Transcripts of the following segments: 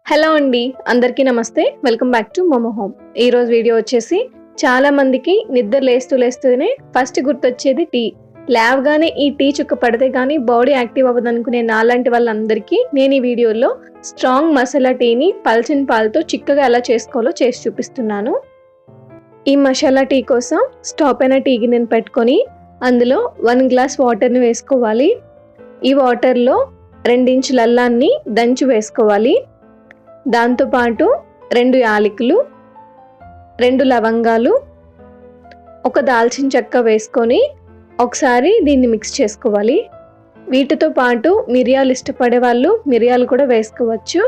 Hello అండి, అందరికీ నమస్తే. Welcome back to momo home. ఈరోజు వీడియో వచ్చేసి చాలా మందికి నిద్ర లేస్తూనే ఫస్ట్ గుర్తొచ్చేది టీ. లేవగానే ఈ టీ చుక్క పడితే కానీ బాడీ యాక్టివ్ అవ్వదనుకునే నాలాంటి వాళ్ళందరికీ నేను ఈ వీడియోలో స్ట్రాంగ్ మసాలా టీని పల్చని పాలతో చిక్కగా ఎలా చేసుకోవాలో చేసి చూపిస్తున్నాను. ఈ మసాలా టీ కోసం స్టవ్ పైన టీ గిన్నెను పెట్టుకొని అందులో 1 గ్లాస్ వాటర్ని వేసుకోవాలి. ఈ వాటర్లో 2 ఇంచుల అల్లాన్ని దంచి వేసుకోవాలి. దాంతోపాటు 2 యాలకులు, 2 లవంగాలు, 1 దాల్చిన చెక్క వేసుకొని ఒకసారి దీన్ని మిక్స్ చేసుకోవాలి. వీటితో పాటు మిరియాలు ఇష్టపడే వాళ్ళు మిరియాలు కూడా వేసుకోవచ్చు.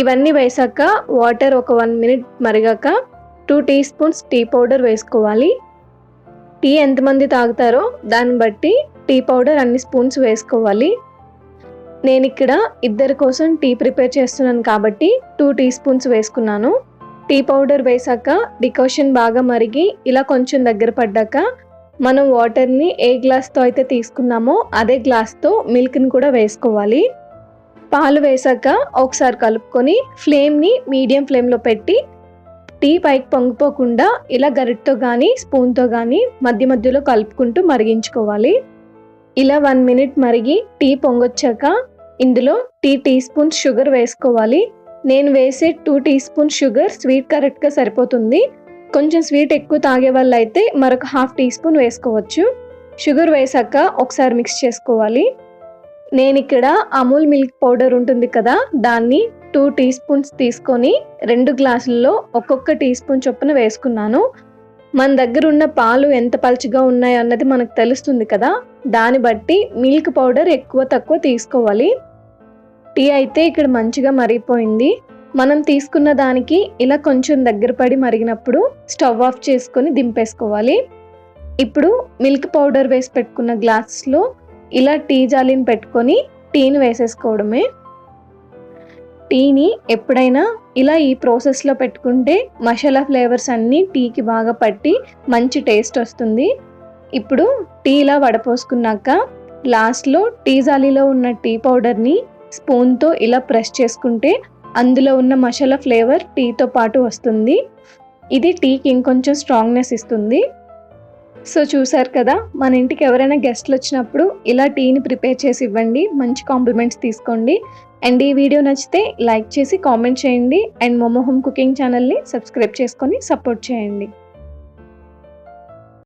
ఇవన్నీ వేసాక వాటర్ ఒక 1 మినిట్ మరిగాక 2 టీ స్పూన్స్ టీ పౌడర్ వేసుకోవాలి. టీ ఎంతమంది తాగుతారో దాన్ని బట్టి టీ పౌడర్ అన్ని స్పూన్స్ వేసుకోవాలి. నేను ఇక్కడ ఇద్దరి కోసం టీ ప్రిపేర్ చేస్తున్నాను కాబట్టి 2 టీ స్పూన్స్ వేసుకున్నాను. టీ పౌడర్ వేసాక డికాషన్ బాగా మరిగి ఇలా కొంచెం దగ్గర పడ్డాక మనం వాటర్ని ఏ గ్లాస్తో అయితే తీసుకున్నామో అదే గ్లాస్తో మిల్క్ని కూడా వేసుకోవాలి. పాలు వేసాక ఒకసారి కలుపుకొని ఫ్లేమ్ని మీడియం ఫ్లేమ్లో పెట్టి టీ పైకి పొంగిపోకుండా ఇలా గరిటతో కానీ స్పూన్తో కానీ మధ్య మధ్యలో కలుపుకుంటూ మరిగించుకోవాలి. ఇలా 1 మినిట్ మరిగి టీ పొంగొచ్చాక ఇందులో టీ స్పూన్ షుగర్ వేసుకోవాలి. నేను వేసే 2 టీ స్పూన్ షుగర్ స్వీట్ కరెక్ట్గా సరిపోతుంది. కొంచెం స్వీట్ ఎక్కువ తాగే వాళ్ళు అయితే మరొక 1/2 టీ స్పూన్ వేసుకోవచ్చు. షుగర్ వేసాక ఒకసారి మిక్స్ చేసుకోవాలి. నేను ఇక్కడ అమూల్ మిల్క్ పౌడర్ ఉంటుంది కదా, దాన్ని 2 టీ స్పూన్స్ తీసుకొని 2 గ్లాసుల్లో ఒక్కొక్క టీ స్పూన్ చొప్పున వేసుకున్నాను. మన దగ్గర ఉన్న పాలు ఎంత పలుచగా ఉన్నాయో అన్నది మనకు తెలుస్తుంది కదా, దాన్ని బట్టి మిల్క్ పౌడర్ ఎక్కువ తక్కువ తీసుకోవాలి. టీ అయితే ఇక్కడ మంచిగా మరిగిపోయింది. మనం తీసుకున్న దానికి ఇలా కొంచెం దగ్గర పడి మరిగినప్పుడు స్టవ్ ఆఫ్ చేసుకొని దింపేసుకోవాలి. ఇప్పుడు మిల్క్ పౌడర్ వేసి పెట్టుకున్న గ్లాస్లో ఇలా టీ జాలీని పెట్టుకొని టీని వేసేసుకోవడమే. టీని ఎప్పుడైనా ఇలా ఈ ప్రాసెస్లో పెట్టుకుంటే మసాలా ఫ్లేవర్స్ అన్నీ టీకి బాగా పట్టి మంచి టేస్ట్ వస్తుంది. ఇప్పుడు టీ ఇలా వడపోసుకున్నాక లాస్ట్లో టీ జాలీలో ఉన్న టీ పౌడర్ని స్పూన్తో ఇలా ప్రెస్ చేసుకుంటే అందులో ఉన్న మసాలా ఫ్లేవర్ టీతో పాటు వస్తుంది. ఇది టీకి ఇంకొంచెం స్ట్రాంగ్నెస్ ఇస్తుంది. సో చూసారు కదా, మన ఇంటికి ఎవరైనా గెస్ట్లు వచ్చినప్పుడు ఇలా టీని ప్రిపేర్ చేసి ఇవ్వండి, మంచి కాంప్లిమెంట్స్ తీసుకోండి. అండ్ ఈ వీడియో నచ్చితే లైక్ చేసి కామెంట్ చేయండి. అండ్ మోమో హోమ్ కుకింగ్ ఛానల్ని సబ్స్క్రైబ్ చేసుకొని సపోర్ట్ చేయండి.